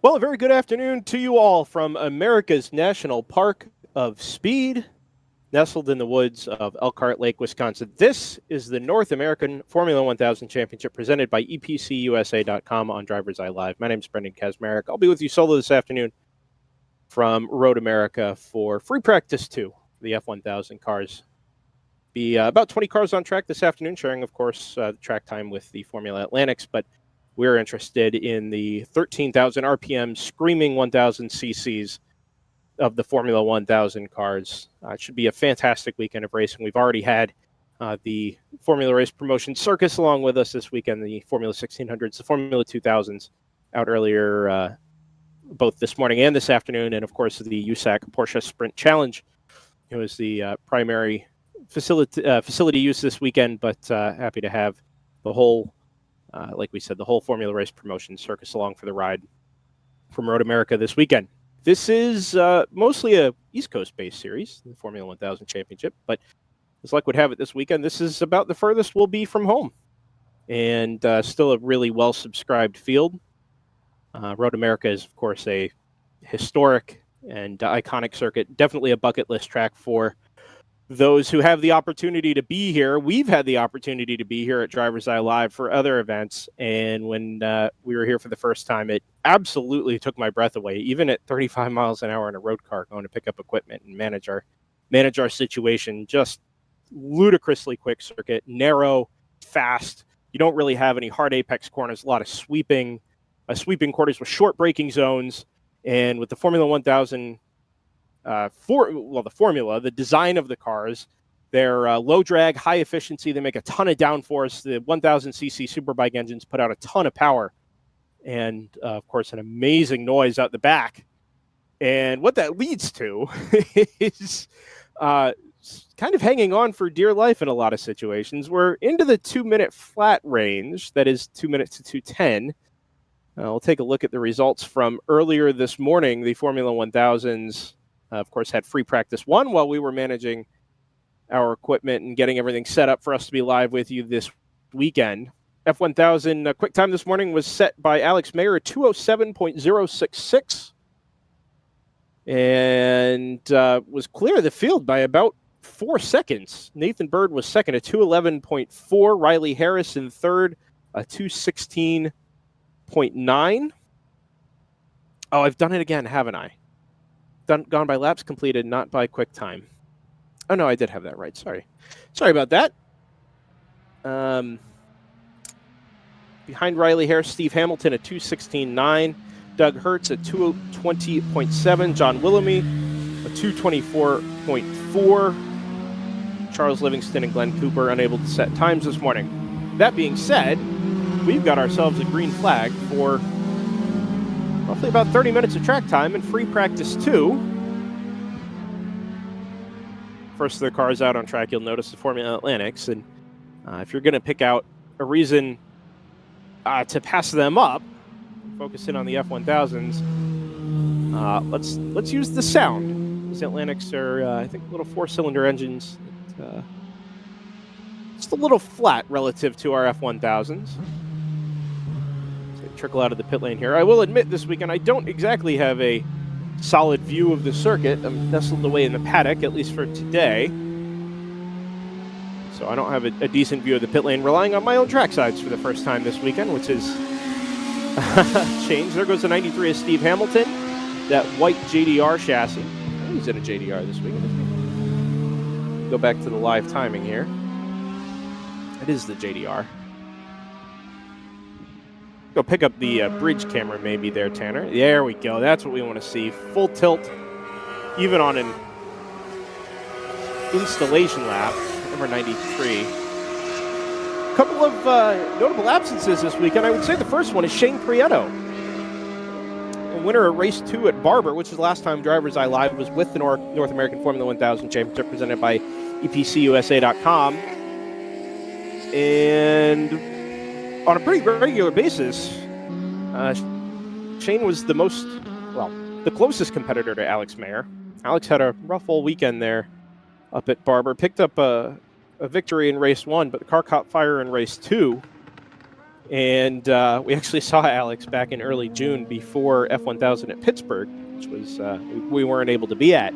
Well, a very good afternoon to you all from America's National Park of Speed, nestled in the woods of Elkhart Lake, Wisconsin. This is the North American Formula 1000 Championship presented by EPCUSA.com on DriversEye Live. My name is Brendan Kazmarek. I'll be with you solo this afternoon from Road America for Free Practice 2, the F1000 cars. Be about 20 cars on track this afternoon, sharing, of course, track time with the Formula Atlantics, but we're interested in the 13,000 RPM screaming 1,000 cc's of the Formula 1000 cars. It should be a fantastic weekend of racing. We've already had the Formula Race Promotion Circus along with us this weekend, the Formula 1600s, the Formula 2000s out earlier both this morning and this afternoon, and of course the USAC Porsche Sprint Challenge. It was the primary facility use this weekend, but happy to have the whole like we said, the whole Formula Race Promotion Circus along for the ride from Road America this weekend. This is mostly a East Coast-based series, the Formula 1000 Championship, but as luck would have it this weekend, this is about the furthest we'll be from home. And still a really well-subscribed field. Road America is, of course, a historic and iconic circuit, definitely a bucket list track for those who have the opportunity to be here. We've had the opportunity to be here at DriversEye Live for other events, and when we were here for the first time, it absolutely took my breath away, even at 35 miles an hour in a road car going to pick up equipment and manage our situation. Just ludicrously quick circuit, narrow, fast. You don't really have any hard apex corners, a lot of sweeping corners with short braking zones, and with the Formula 1000 the design of the cars, they're low drag, high efficiency. They make a ton of downforce. The 1000 cc Superbike engines put out a ton of power, and of course, an amazing noise out the back. And what that leads to is kind of hanging on for dear life in a lot of situations. We're into the 2-minute flat range, that is 2 minutes to 2:10. We'll take a look at the results from earlier this morning. The Formula 1000s. Of course, had free practice 1 while we were managing our equipment and getting everything set up for us to be live with you this weekend. F1000 quick time this morning was set by Alex Mayer at 207.066 and was clear of the field by about 4 seconds. Nathan Bird was second at 211.4. Riley Harris in third, 216.9. Oh, I've done it again, haven't I? Gone by laps completed, not by quick time. Oh, no, I did have that right. Sorry about that. Behind Riley Harris, Steve Hamilton at 216.9. Doug Hertz at 220.7. John Willamy at 224.4. Charles Livingston and Glenn Cooper unable to set times this morning. That being said, we've got ourselves a green flag for roughly about 30 minutes of track time and free practice 2. First of their cars out on track, you'll notice the Formula Atlantics. And if you're going to pick out a reason to pass them up, focus in on the F1000s, let's use the sound. These Atlantics are, I think, little 4-cylinder engines. Just a little flat relative to our F1000s. Trickle out of the pit lane here. I will admit this weekend I don't exactly have a solid view of the circuit. I'm nestled away in the paddock, at least for today. So I don't have a decent view of the pit lane, relying on my own tracksides for the first time this weekend, which is changed. There goes the 93 of Steve Hamilton, that white JDR chassis. I think he's in a JDR this weekend, isn't he? Go back to the live timing here. It is the JDR. Go pick up the bridge camera maybe there, Tanner. There we go. That's what we want to see. Full tilt, even on an installation lap, number 93. A couple of notable absences this weekend. I would say the first one is Shane Prieto, a winner of race 2 at Barber, which is the last time DriversEye Live was with the North American Formula 1000 Championship presented by EPCUSA.com. And on a pretty regular basis, Shane was the closest competitor to Alex Mayer. Alex had a rough old weekend there up at Barber. Picked up a victory in race 1, but the car caught fire in race 2. And we actually saw Alex back in early June before F1000 at Pittsburgh, which was we weren't able to be at.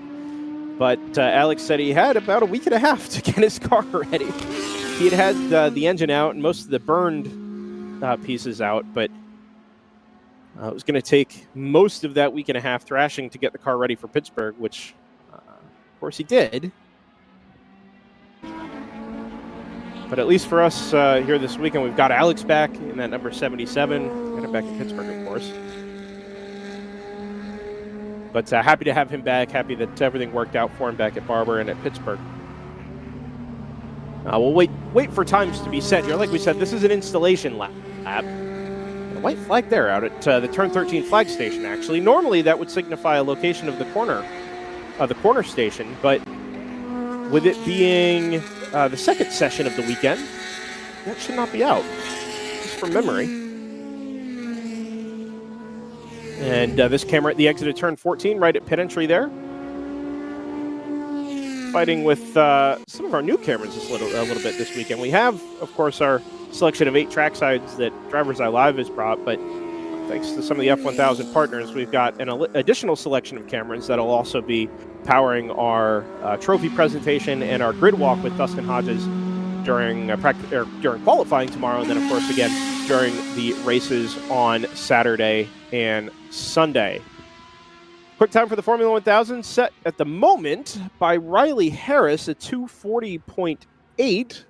But Alex said he had about a week and a half to get his car ready. He had the engine out and most of the burned pieces out, but it was going to take most of that week and a half thrashing to get the car ready for Pittsburgh, which, of course, he did. But at least for us here this weekend, we've got Alex back in that number 77. Got him back in Pittsburgh, of course. But happy to have him back. Happy that everything worked out for him back at Barber and at Pittsburgh. We'll wait for times to be set here. Like we said, this is an installation lap. A white flag there out at the Turn 13 flag station, actually. Normally, that would signify a location of the corner station, but with it being the second session of the weekend, that should not be out, just from memory. And this camera at the exit of turn 14, right at pit entry there. Fighting with some of our new cameras a little bit this weekend. We have, of course, our selection of 8 tracksides that DriversEye Live has brought, but thanks to some of the F1000 partners, we've got an additional selection of cameras that'll also be powering our trophy presentation and our grid walk with Dustin Hodges during during qualifying tomorrow, and then of course again during the races on Saturday and Sunday. Quick time for the Formula 1000, set at the moment by Riley Harris at 2:40.8,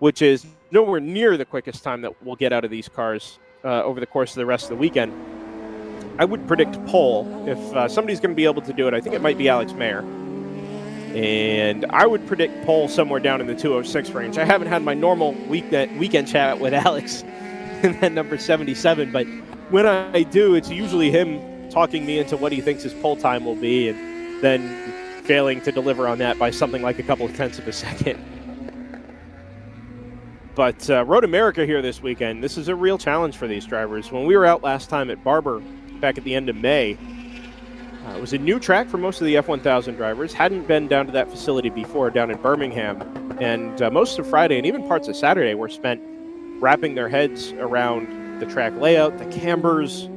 which is nowhere near the quickest time that we'll get out of these cars over the course of the rest of the weekend. I would predict pole. If somebody's going to be able to do it, I think it might be Alex Mayer. And I would predict pole somewhere down in the 2:06 range. I haven't had my normal weekend chat with Alex in that number 77, but when I do, it's usually him talking me into what he thinks his pole time will be and then failing to deliver on that by something like a couple of tenths of a second. But Road America here this weekend, this is a real challenge for these drivers. When we were out last time at Barber back at the end of May, it was a new track for most of the F1000 drivers. Hadn't been down to that facility before, down in Birmingham. And most of Friday and even parts of Saturday were spent wrapping their heads around the track layout, the cambers,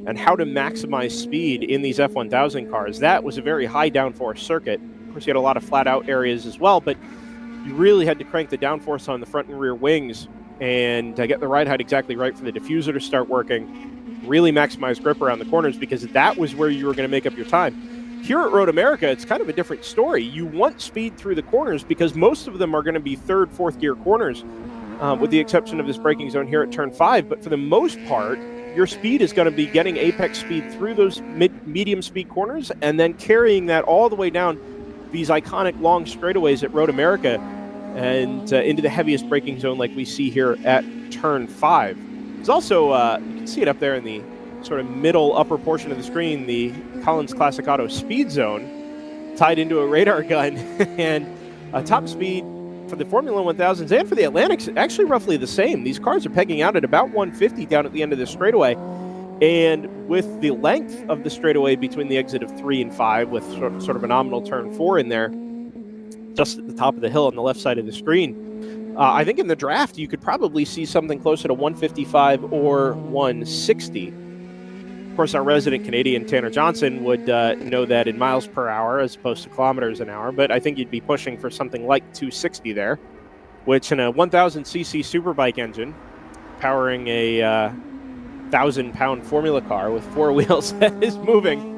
and how to maximize speed in these F1000 cars. That was a very high downforce circuit. Of course, you had a lot of flat out areas as well, but you really had to crank the downforce on the front and rear wings and get the ride height exactly right for the diffuser to start working, really maximize grip around the corners, because that was where you were going to make up your time. Here at Road America, it's kind of a different story. You want speed through the corners because most of them are going to be third, fourth gear corners, with the exception of this braking zone here at turn 5. But for the most part, your speed is going to be getting apex speed through those medium speed corners and then carrying that all the way down these iconic long straightaways at Road America and into the heaviest braking zone like we see here at turn 5. There's also, you can see it up there in the sort of middle upper portion of the screen, the Collins Classic Auto speed zone tied into a radar gun. And top speed for the Formula 1000s and for the Atlantics, actually roughly the same. These cars are pegging out at about 150 down at the end of this straightaway. And with the length of the straightaway between the exit of 3 and 5, with sort of a nominal turn 4 in there, just at the top of the hill on the left side of the screen, I think in the draft you could probably see something closer to 155 or 160. Of course, our resident Canadian Tanner Johnson would know that in miles per hour as opposed to kilometers an hour, but I think you'd be pushing for something like 260 there, which in a 1,000cc superbike engine powering a 1,000-pound Formula car with 4 wheels that is moving.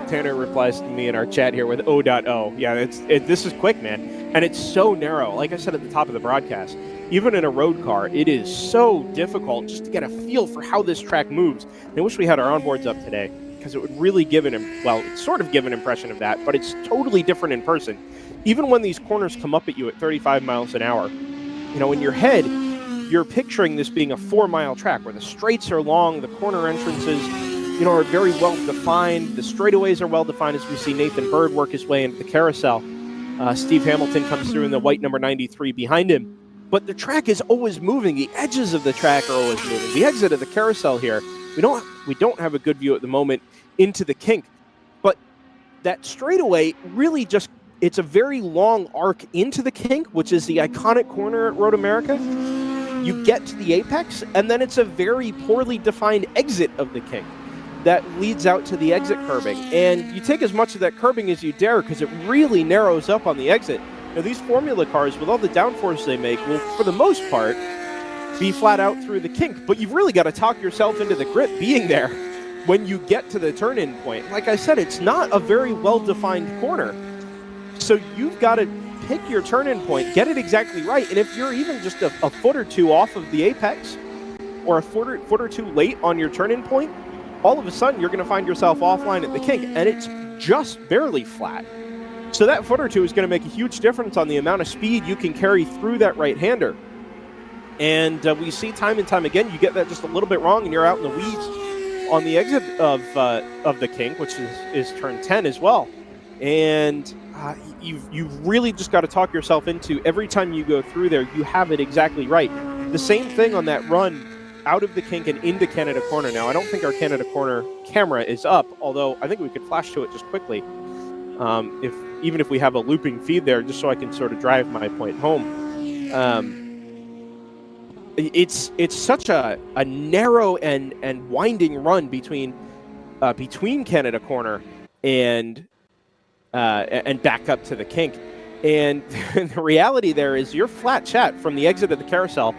Tanner replies to me in our chat here with O.O. Yeah, this is quick, man. And it's so narrow. Like I said at the top of the broadcast, even in a road car, it is so difficult just to get a feel for how this track moves. And I wish we had our onboards up today, because it would really give it's sort of give an impression of that, but it's totally different in person. Even when these corners come up at you at 35 miles an hour, you know, in your head, you're picturing this being a 4-mile track where the straights are long, the corner entrances, you know, are very well defined. The straightaways are well defined as we see Nathan Bird work his way into the carousel. Steve Hamilton comes through in the white number 93 behind him. But the track is always moving. The edges of the track are always moving. The exit of the carousel here, we don't have a good view at the moment into the kink. But that straightaway really just It's a very long arc into the kink, which is the iconic corner at Road America. You get to the apex, and then it's a very poorly defined exit of the kink that leads out to the exit curbing. And you take as much of that curbing as you dare, because it really narrows up on the exit. Now, these formula cars, with all the downforce they make, will, for the most part, be flat out through the kink. But you've really got to talk yourself into the grip being there when you get to the turn-in point. Like I said, it's not a very well-defined corner. So you've got to pick your turn-in point, get it exactly right, and if you're even just a foot or two off of the apex, or a foot or two late on your turn-in point, all of a sudden you're going to find yourself offline at the kink, and it's just barely flat. So that foot or two is going to make a huge difference on the amount of speed you can carry through that right-hander. And we see time and time again, you get that just a little bit wrong, and you're out in the weeds on the exit of the kink, which is turn 10 as well. And you've really just got to talk yourself into every time you go through there, you have it exactly right. The same thing on that run out of the kink and into Canada Corner. Now, I don't think our Canada Corner camera is up, although I think we could flash to it just quickly, even if we have a looping feed there, just so I can sort of drive my point home. It's such a narrow and winding run between Canada Corner and back up to the kink. And the reality there is you're flat chat from the exit of the carousel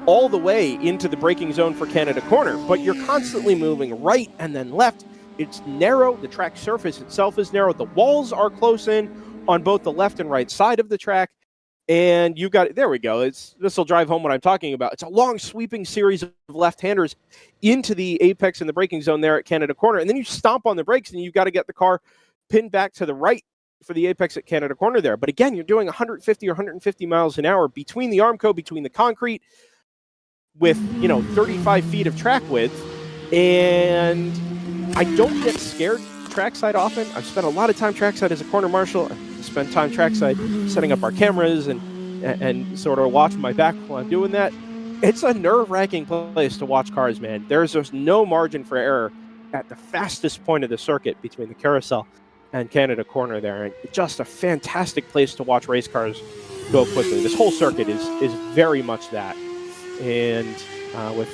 all the way into the braking zone for Canada Corner, but you're constantly moving right and then left. It's narrow. The track surface itself is narrow. The walls are close in on both the left and right side of the track. And you got, there we go. This will drive home what I'm talking about. It's a long sweeping series of left-handers into the apex and the braking zone there at Canada Corner. And then you stomp on the brakes and you've got to get the car pinned back to the right for the apex at Canada Corner there. But again, you're doing 150 or 150 miles an hour between the Armco, between the concrete, with 35 feet of track width. And I don't get scared trackside often. I've spent a lot of time trackside as a corner marshal. I spent time trackside setting up our cameras and sort of watching my back while I'm doing that. It's a nerve-wracking place to watch cars, man. There's just no margin for error at the fastest point of the circuit between the carousel and Canada Corner there. And just a fantastic place to watch race cars go quickly. This whole circuit is very much that. And with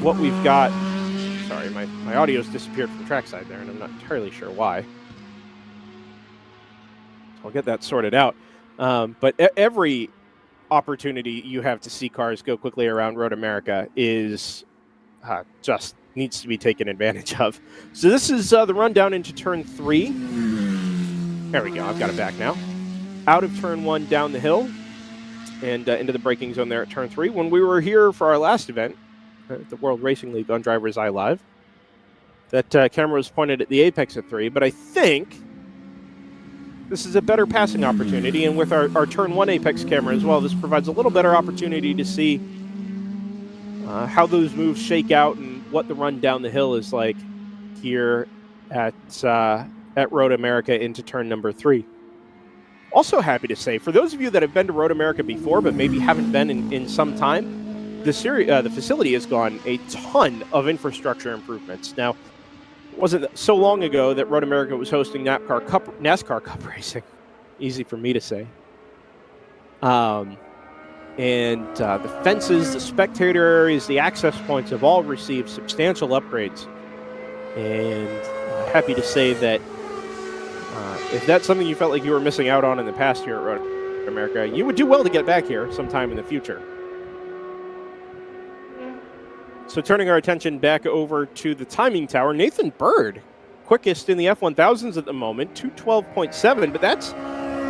what we've got, sorry, my audio's disappeared from trackside there, and I'm not entirely sure why. So I'll get that sorted out. But every opportunity you have to see cars go quickly around Road America is just needs to be taken advantage of. So this is the rundown into turn 3. There we go. I've got it back now. Out of turn 1, down the hill, and into the braking zone there at turn 3. When we were here for our last event, the World Racing League on DriverSeye Live, that camera was pointed at the apex at 3, but I think this is a better passing opportunity, and with our turn 1 apex camera as well, this provides a little better opportunity to see how those moves shake out and what the run down the hill is like here at Road America into turn number 3. Also happy to say, for those of you that have been to Road America before but maybe haven't been in some time, the facility has gone a ton of infrastructure improvements. Now, it wasn't so long ago that Road America was hosting NASCAR Cup racing. Easy for me to say. And the fences, the spectator areas, the access points have all received substantial upgrades. And happy to say that if that's something you felt like you were missing out on in the past here at Road America, you would do well to get back here sometime in the future. So turning our attention back over to the timing tower, Nathan Bird, quickest in the F1000s at the moment, 2:12.7, but that's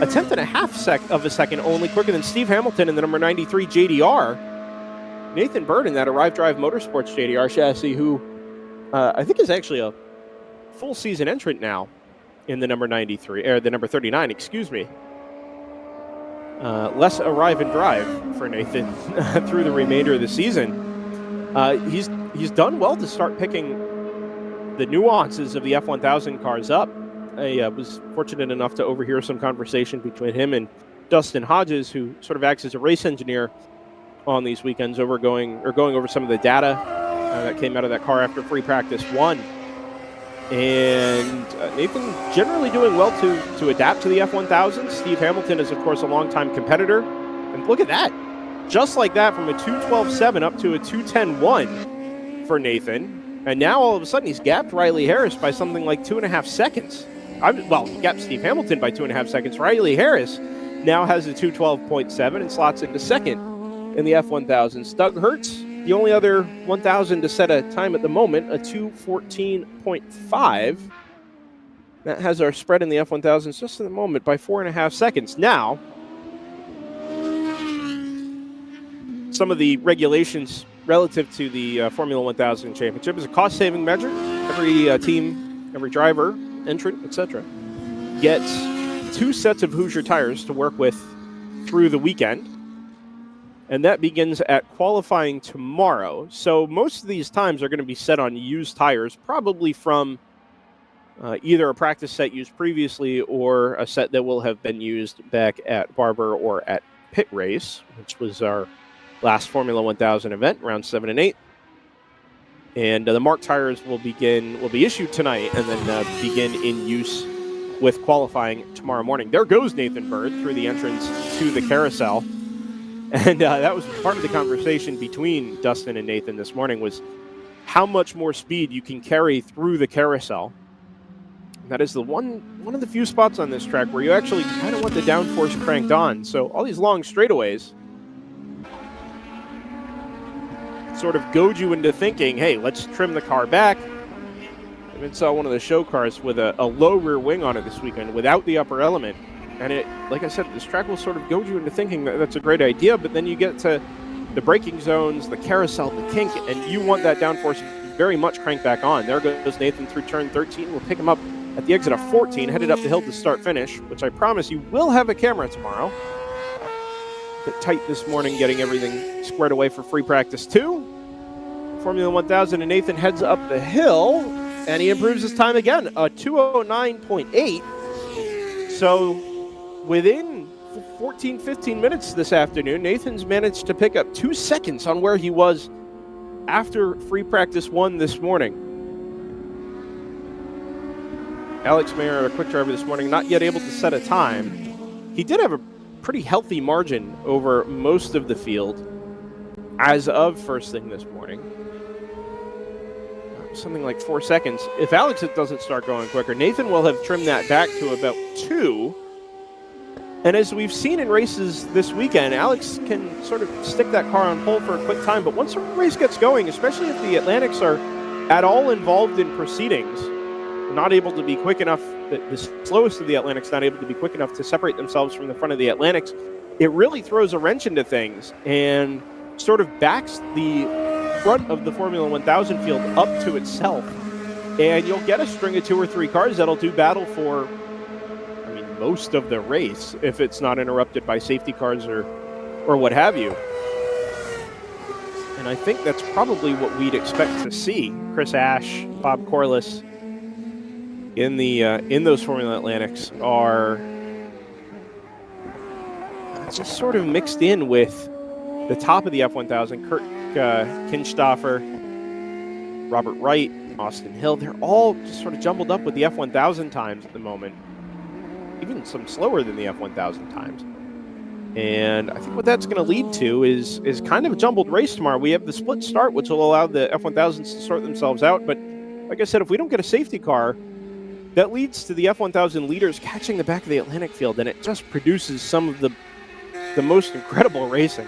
a tenth and a half of a second only quicker than Steve Hamilton in the number 93 JDR. Nathan Bird in that Arrive Drive Motorsports JDR chassis, who I think is actually a full season entrant now in the number 93, or the number 39, excuse me. Less Arrive and Drive for Nathan through the remainder of the season. He's done well to start picking the nuances of the F1000 cars up. I was fortunate enough to overhear some conversation between him and Dustin Hodges, who sort of acts as a race engineer on these weekends, going over some of the data that came out of that car after free practice 1. And Nathan generally doing well to adapt to the F1000. Steve Hamilton is, of course, a longtime competitor. And look at that. Just like that, from a 2:12.7 up to a 2:10.1 for Nathan. And now, all of a sudden, he's gapped Riley Harris by something like 2.5 seconds. He gapped Steve Hamilton by 2.5 seconds. Riley Harris now has a 2:12.7 and slots into second in the F1000s. Doug Hertz, the only other 1,000 to set a time at the moment, a 2:14.5. That has our spread in the F1000s just at the moment by 4.5 seconds. Now, some of the regulations relative to the Formula 1000 Championship is a cost-saving measure. Every team, every driver, entrant, etc., gets 2 sets of Hoosier tires to work with through the weekend. And that begins at qualifying tomorrow. So most of these times are going to be set on used tires, probably from either a practice set used previously or a set that will have been used back at Barber or at Pit Race, which was our last Formula 1000 event, round 7 and 8. And the marked tires will be issued tonight and then begin in use with qualifying tomorrow morning. There goes Nathan Bird through the entrance to the carousel. And that was part of the conversation between Dustin and Nathan this morning, was how much more speed you can carry through the carousel. That is the one of the few spots on this track where you actually kind of want the downforce cranked on. So all these long straightaways sort of goad you into thinking, hey, let's trim the car back. I even saw one of the show cars with a low rear wing on it this weekend without the upper element. And it, like I said, this track will sort of goad you into thinking that that's a great idea, but then you get to the braking zones, the carousel, the kink, and you want that downforce very much cranked back on. There goes Nathan through turn 13. We'll pick him up at the exit of 14, headed up the hill to start-finish, which I promise you will have a camera tomorrow. Bit tight this morning getting everything squared away for free practice 2. Formula 1000, and Nathan heads up the hill, and he improves his time again, a 2:09.8. So within 14, 15 minutes this afternoon, Nathan's managed to pick up 2 seconds on where he was after free practice 1 this morning. Alex Mayer, a quick driver this morning, not yet able to set a time. He did have a pretty healthy margin over most of the field as of first thing this morning. Something like 4 seconds. If Alex doesn't start going quicker, Nathan will have trimmed that back to about 2. And as we've seen in races this weekend, Alex can sort of stick that car on pole for a quick time. But once the race gets going, especially if the Atlantics are at all involved in proceedings, not able to be quick enough, the slowest of the Atlantics not able to be quick enough to separate themselves from the front of the Atlantics, it really throws a wrench into things and sort of backs the front of the Formula 1000 field up to itself. And you'll get a string of 2 or 3 cars that'll do battle for most of the race if it's not interrupted by safety cars or what have you. And I think that's probably what we'd expect to see. Chris Ash, Bob Corliss in those Formula Atlantics are just sort of mixed in with the top of the F1000. Kurt Kinstoffer, Robert Wright, Austin Hill, they're all just sort of jumbled up with the F1000 times at the moment. Even some slower than the F1000 times. And I think what that's going to lead to is kind of a jumbled race tomorrow. We have the split start, which will allow the F1000s to sort themselves out. But like I said, if we don't get a safety car, that leads to the F1000 leaders catching the back of the Atlantic field, and it just produces some of the most incredible racing.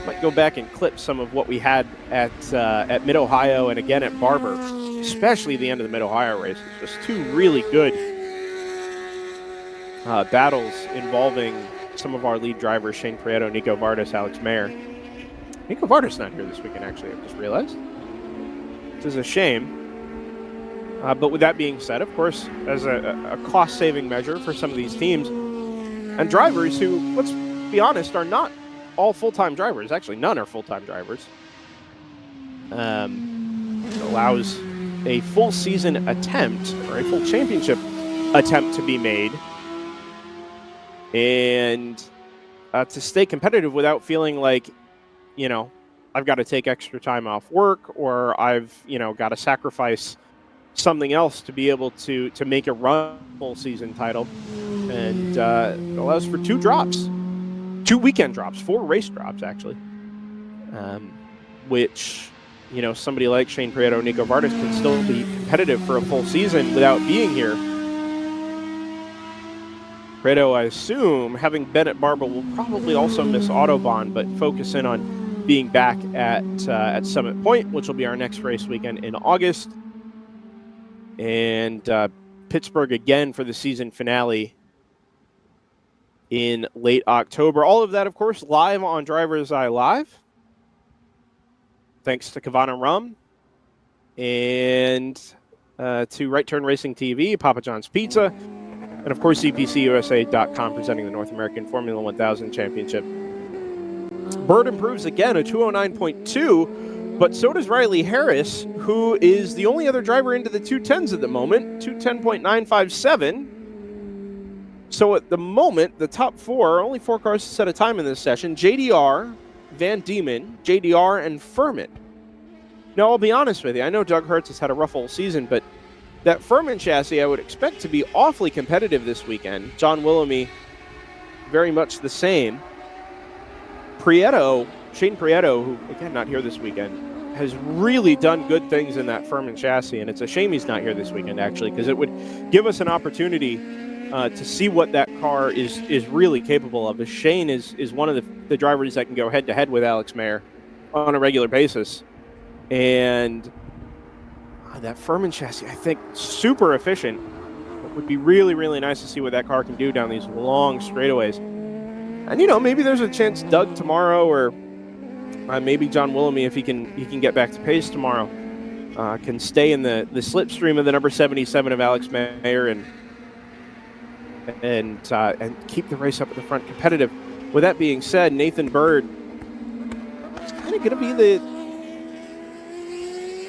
Might go back and clip some of what we had at Mid-Ohio and again at Barber, especially the end of the Mid-Ohio race. It's just 2 really good battles involving some of our lead drivers, Shane Prieto, Nico Vardas, Alex Mayer. Nico Vardas not here this weekend, actually, I've just realized. This is a shame. But with that being said, of course, as a cost-saving measure for some of these teams and drivers who, let's be honest, are not all full-time drivers. Actually, none are full-time drivers. It allows a full season attempt or a full championship attempt to be made and to stay competitive without feeling like, I've got to take extra time off work or I've, got to sacrifice something else to be able to make a run full season title, and it allows for 2 drops, 2 weekend drops, 4 race drops actually, which, you know, somebody like Shane Prieto, Nico Vardas can still be competitive for a full season without being here. Prieto, I assume, having been at Barber, will probably also miss Autobahn, but focus in on being back at Summit Point, which will be our next race weekend in August. And Pittsburgh again for the season finale in late October. All of that, of course, live on DriverSeye Live. Thanks to Kavana Rum and to Right Turn Racing TV, Papa John's Pizza, and, of course, EPCUSA.com presenting the North American Formula 1000 Championship. Bird improves again, a 209.2, but so does Riley Harris, who is the only other driver into the 210s at the moment, 210.957. So at the moment, the top 4, only 4 cars to set a time in this session, JDR, Van Diemen, JDR, and Furman. Now, I'll be honest with you, I know Doug Hertz has had a rough old season, but that Furman chassis I would expect to be awfully competitive this weekend. John Willoughby, very much the same. Prieto, Shane Prieto, who, again, not here this weekend, has really done good things in that Furman chassis, and it's a shame he's not here this weekend, actually, because it would give us an opportunity to see what that car is really capable of. As Shane is one of the drivers that can go head-to-head with Alex Mayer on a regular basis. And that Furman chassis, I think, super efficient. It would be really, really nice to see what that car can do down these long straightaways. And, you know, maybe there's a chance Doug tomorrow, or maybe John Willoughby, if he can get back to pace tomorrow, can stay in the slipstream of the number 77 of Alex Mayer and keep the race up at the front competitive. With that being said, Nathan Bird is kind of going to be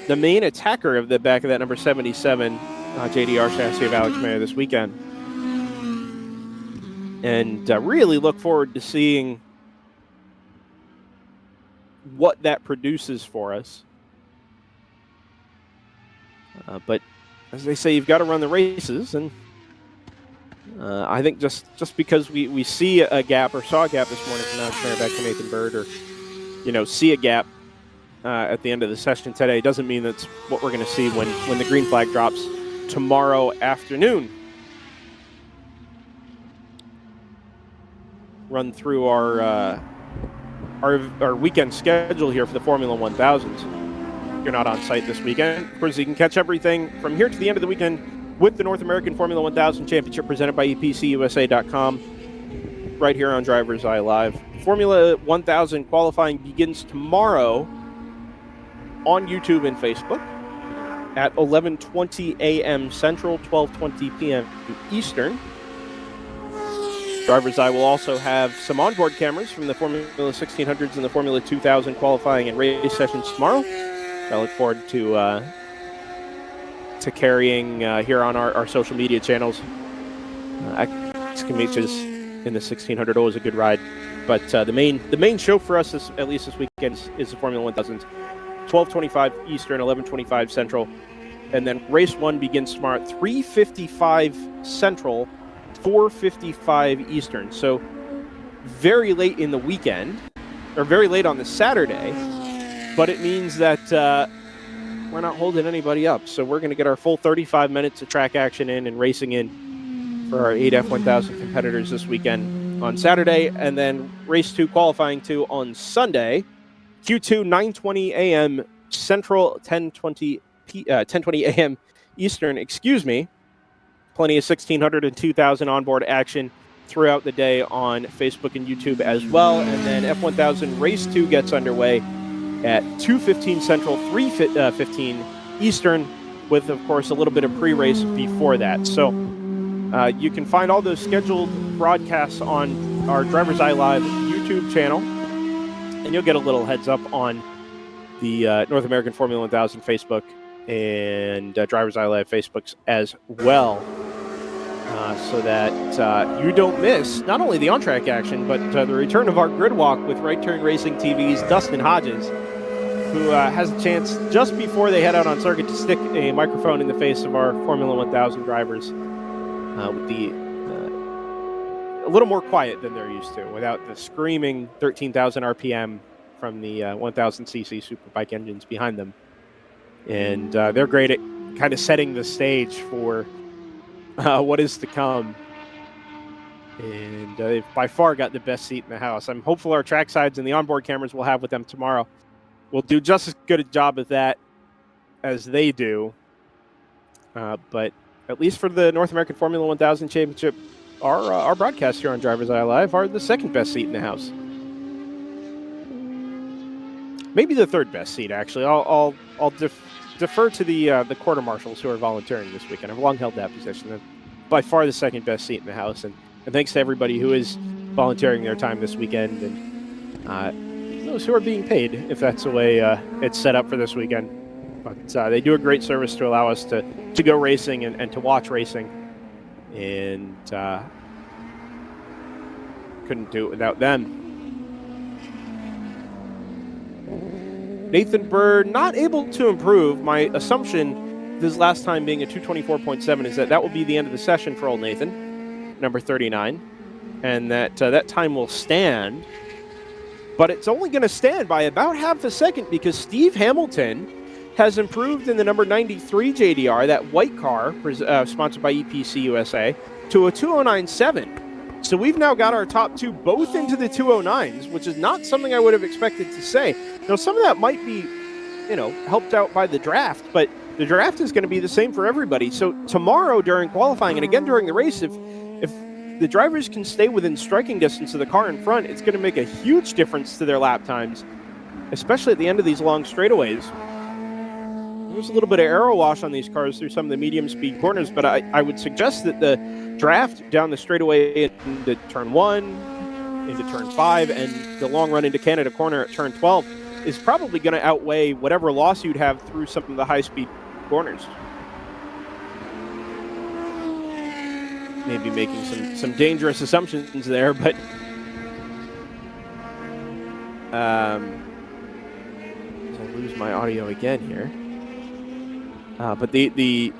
the main attacker of the back of that number 77 JDR chassis of Alex Mayer this weekend. And really look forward to seeing what that produces for us. But as they say, you've got to run the races, and I think just because we see a gap, or saw a gap this morning from Alex Mayer back to Nathan Bird, or, you know, see a gap at the end of the session today, doesn't mean that's what we're going to see when the green flag drops tomorrow afternoon. Run through our weekend schedule here for the Formula 1000s. You're not on site this weekend. Of course, you can catch everything from here to the end of the weekend with the North American Formula 1000 Championship presented by EPCUSA.com right here on DriverSeye Live. Formula 1000 qualifying begins tomorrow on YouTube and Facebook at 11:20 a.m. Central, 12:20 p.m. Eastern. DriverSeye will also have some onboard cameras from the Formula 1600s and the Formula 2000 qualifying and race sessions tomorrow. I look forward to carrying here on our social media channels. Excavations in the 1600 always a good ride, but the main show for us, at least this weekend, is the Formula 1000. 12:25 Eastern, 11:25 Central, and then race 1 begins tomorrow at 3:55 Central, 4:55 Eastern. So very late in the weekend, or very late on the Saturday, but it means that we're not holding anybody up. So we're going to get our full 35 minutes of track action in and racing in for our 8 F1000 competitors this weekend on Saturday, and then race 2 qualifying 2 on Sunday. Q2, 9:20 a.m. Central, 10:20 a.m. Eastern, excuse me. Plenty of 1600 and 2000 onboard action throughout the day on Facebook and YouTube as well. And then F1000 Race 2 gets underway at 2:15 Central, 3:15 Eastern, with, of course, a little bit of pre-race before that. So you can find all those scheduled broadcasts on our DriverSeye Live YouTube channel, and you'll get a little heads up on the North American Formula 1000 Facebook and DriverSeye Live Facebooks as well, so that you don't miss not only the on-track action, but the return of our grid walk with Right Turn Racing TV's Dustin Hodges who has a chance just before they head out on circuit to stick a microphone in the face of our Formula 1000 drivers with the a little more quiet than they're used to, without the screaming 13,000 RPM from the 1000cc superbike engines behind them. And they're great at kind of setting the stage for what is to come. And they've by far got the best seat in the house. I'm hopeful our tracksides and the onboard cameras we'll have with them tomorrow will do just as good a job of that as they do. But at least for the North American Formula 1000 Championship, our broadcasts here on DriversEye Live are the second best seat in the house. Maybe the third best seat, actually. I'll defer to the quarter marshals who are volunteering this weekend. I've long held that position. They're by far the second best seat in the house. And thanks to everybody who is volunteering their time this weekend, and those who are being paid, if that's the way it's set up for this weekend. But they do a great service to allow us to go racing and to watch racing. And couldn't do it without them. Nathan Bird not able to improve. My assumption this last time being a 224.7 is that will be the end of the session for old Nathan, number 39, and that time will stand. But it's only going to stand by about half a second because Steve Hamilton has improved in the number 93 JDR, that white car sponsored by EPC USA, to a 209.7. So we've now got our top two both into the 209s, which is not something I would have expected to say. Now, some of that might be, helped out by the draft, but the draft is going to be the same for everybody. So tomorrow during qualifying and again during the race, if the drivers can stay within striking distance of the car in front, it's going to make a huge difference to their lap times, especially at the end of these long straightaways. There's a little bit of aero wash on these cars through some of the medium speed corners, but I would suggest that the draft down the straightaway into turn 1, into turn 5, and the long run into Canada corner at turn 12 is probably going to outweigh whatever loss you'd have through some of the high speed corners. Maybe making some dangerous assumptions there, but I lose my audio again here. But the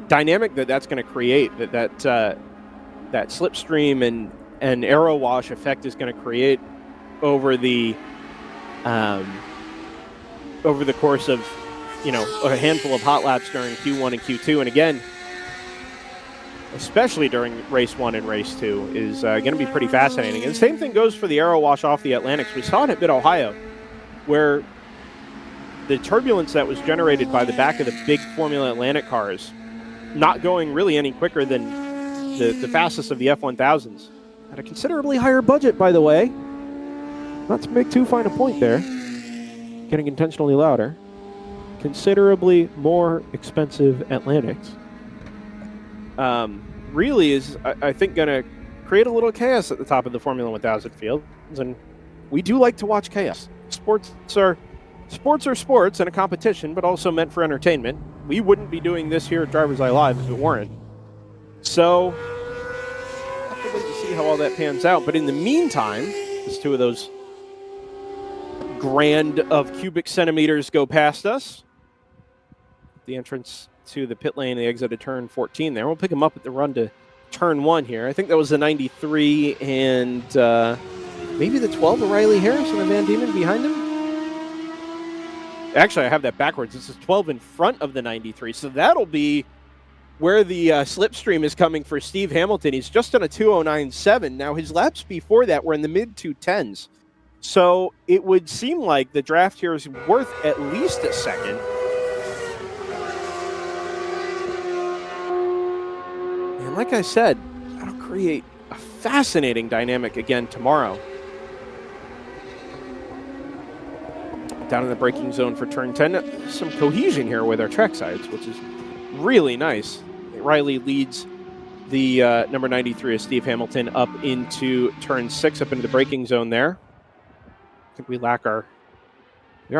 dynamic that's going to create, that slipstream and aero wash effect is going to create over the course of a handful of hot laps during Q1 and Q2, and again, especially during race 1 and race 2, is going to be pretty fascinating. And the same thing goes for the aero wash off the Atlantics. We saw it at Mid-Ohio, where the turbulence that was generated by the back of the big Formula Atlantic cars, not going really any quicker than the fastest of the F1000s, at a considerably higher budget, by the way. Not to make too fine a point there. Getting intentionally louder. Considerably more expensive Atlantics. Really is, I think, going to create a little chaos at the top of the Formula 1000 field. And we do like to watch chaos. Sports are sports and a competition, but also meant for entertainment. We wouldn't be doing this here at DriversEye Live if it weren't. So, I have to wait to see how all that pans out. But in the meantime, as two of those grand of cubic centimeters go past us, the entrance to the pit lane, the exit of turn 14 there. We'll pick them up at the run to turn 1 here. I think that was the 93 and maybe the 12 of Riley Harrison and Van Diemen behind him. Actually, I have that backwards. This is 12 in front of the 93. So that'll be where the slipstream is coming for Steve Hamilton. He's just on a 209.7. Now, his laps before that were in the mid-210s. So it would seem like the draft here is worth at least a second. And like I said, that'll create a fascinating dynamic again tomorrow. Down in the braking zone for turn 10. Some cohesion here with our tracksides, which is really nice. Riley leads the number 93 of Steve Hamilton up into turn 6, up into the braking zone there. I think we are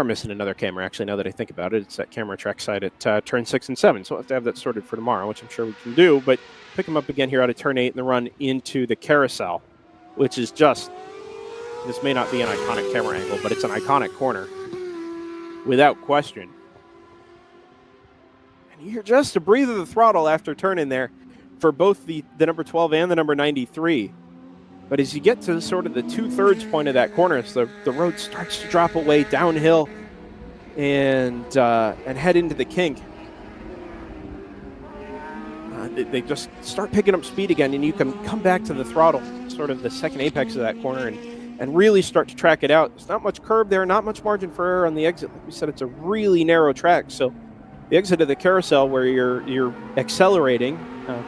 missing another camera, actually, now that I think about it. It's that camera trackside at turn 6 and 7, so we'll have to have that sorted for tomorrow, which I'm sure we can do. But pick him up again here out of turn 8 in the run into the carousel, which is just This may not be an iconic camera angle, but it's an iconic corner, without question. And you hear just a breathe of the throttle after turning there for both the number 12 and the number 93. But as you get to sort of the 2/3 point of that corner, so the road starts to drop away downhill and head into the kink. They just start picking up speed again, and you can come back to the throttle, sort of the second apex of that corner, and really start to track it out. There's not much curb there, not much margin for error on the exit. Like we said, it's a really narrow track, so the exit of the carousel where you're accelerating,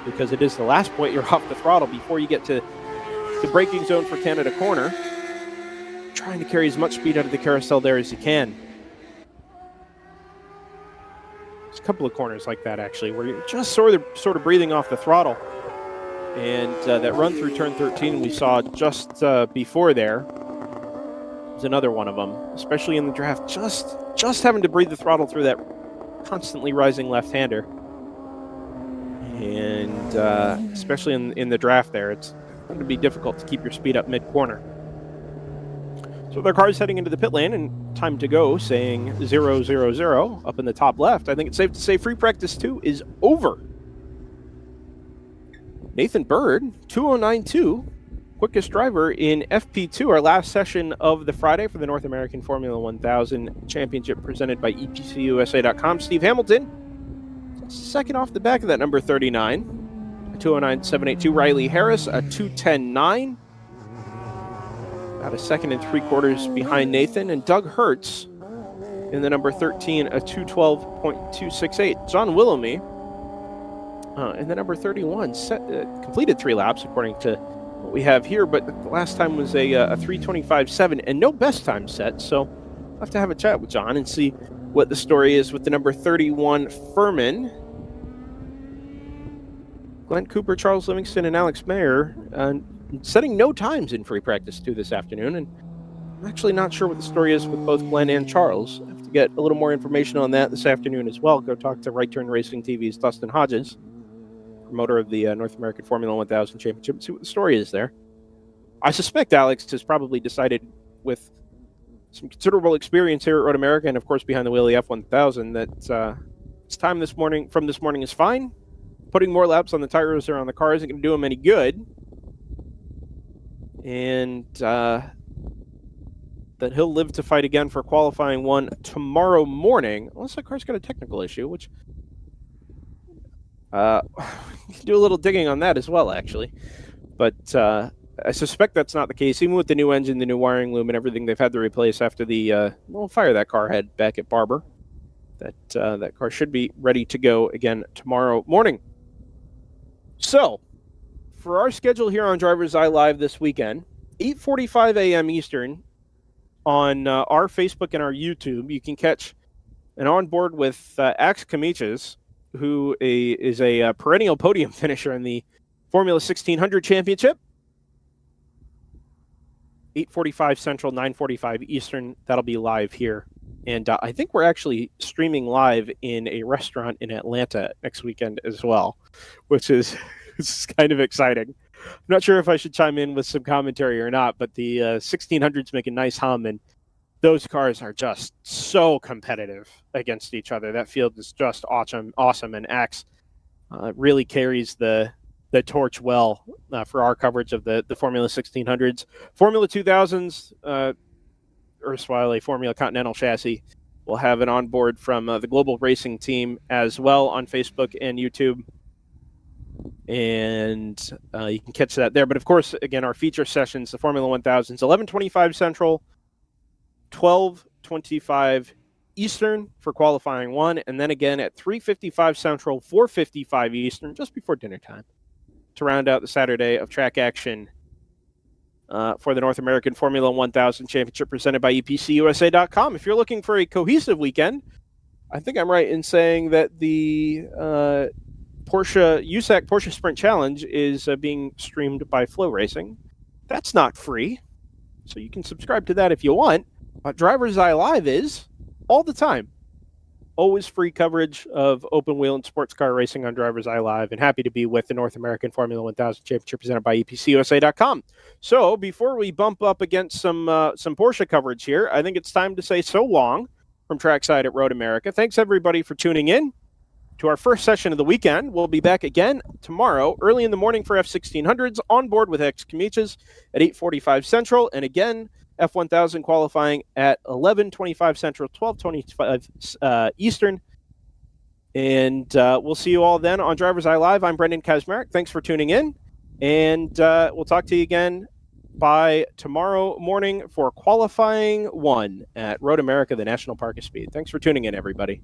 because it is the last point you're off the throttle before you get to the braking zone for Canada Corner, trying to carry as much speed out of the carousel there as you can. There's a couple of corners like that, actually, where you're just sort of breathing off the throttle. And that run through turn 13 we saw just before there was another one of them, especially in the draft, just having to breathe the throttle through that constantly rising left-hander. And especially in the draft there, it's going to be difficult to keep your speed up mid-corner. So their car's heading into the pit lane, and time to go, saying 0-0-0 up in the top left. I think it's safe to say free practice 2 is over. Nathan Bird, 2:09.2, quickest driver in FP2, our last session of the Friday for the North American Formula 1000 Championship presented by EPCUSA.com. Steve Hamilton, second off the back of that number 39, a 2:09.782. Riley Harris, a 2:10.9. About a second and 3/4 behind Nathan. And Doug Hertz in the number 13, a 2:12.268. John Willamy in the number 31 completed 3 laps according to what we have here, but the last time was a 3:25.7 and no best time set. So I'll have to have a chat with John and see what the story is with the number 31 Furman. Glenn Cooper, Charles Livingston, and Alex Mayer setting no times in free practice 2 this afternoon, and I'm actually not sure what the story is with both Glenn and Charles. I have to get a little more information on that this afternoon as well. Go talk to Right Turn Racing TV's Dustin Hodges, promoter of the North American Formula 1000 Championship, and see what the story is there. I suspect Alex has probably decided, with some considerable experience here at Road America and, of course, behind the wheel of the F1000, that his time this morning is fine. Putting more laps on the tires or on the car isn't going to do him any good. And that he'll live to fight again for qualifying 1 tomorrow morning, unless the car's got a technical issue, which you can do a little digging on that as well, actually. But I suspect that's not the case, even with the new engine, the new wiring loom, and everything they've had to replace after the fire that car had back at Barber. That car should be ready to go again tomorrow morning. So, for our schedule here on DriverSeye Live this weekend, 8:45 a.m. Eastern on our Facebook and our YouTube, you can catch an onboard with Axe Kamichas, who is a perennial podium finisher in the Formula 1600 Championship. 8:45 Central, 9:45 Eastern. That'll be live here. And I think we're actually streaming live in a restaurant in Atlanta next weekend as well, which is kind of exciting. I'm not sure if I should chime in with some commentary or not, but the 1600s make a nice hum, and those cars are just so competitive against each other. That field is just awesome, and Axe really carries the torch well for our coverage of the Formula 1600s. Formula 2000s, erstwhile a Formula Continental chassis, will have an onboard from the Global Racing Team as well on Facebook and YouTube. And you can catch that there. But of course, again, our feature sessions, the Formula 1000s, 11:25 Central, 12:25 Eastern for qualifying 1, and then again at 3:55 Central, 4:55 Eastern, just before dinner time, to round out the Saturday of track action for the North American Formula 1000 Championship presented by EPCUSA.com. If you're looking for a cohesive weekend, I think I'm right in saying that the USAC Porsche Sprint Challenge is being streamed by Flow Racing. That's not free, so you can subscribe to that if you want. DriverSeye Live is all the time always free coverage of open wheel and sports car racing on DriversEye Live, and happy to be with the North American Formula 1000 Championship presented by EPCUSA.com. So before we bump up against some Porsche coverage here, I think it's time to say so long from Trackside at Road America. Thanks, everybody, for tuning in to our first session of the weekend. We'll be back again tomorrow, early in the morning for F1600s, on board with X-Comiches at 8:45 Central, and again, F1000 qualifying at 11:25 Central, 12:25 Eastern. And we'll see you all then on DriversEye Live. I'm Brendan Kazmarek. Thanks for tuning in, and we'll talk to you again by tomorrow morning for qualifying 1 at Road America, the National Park of Speed. Thanks for tuning in, everybody.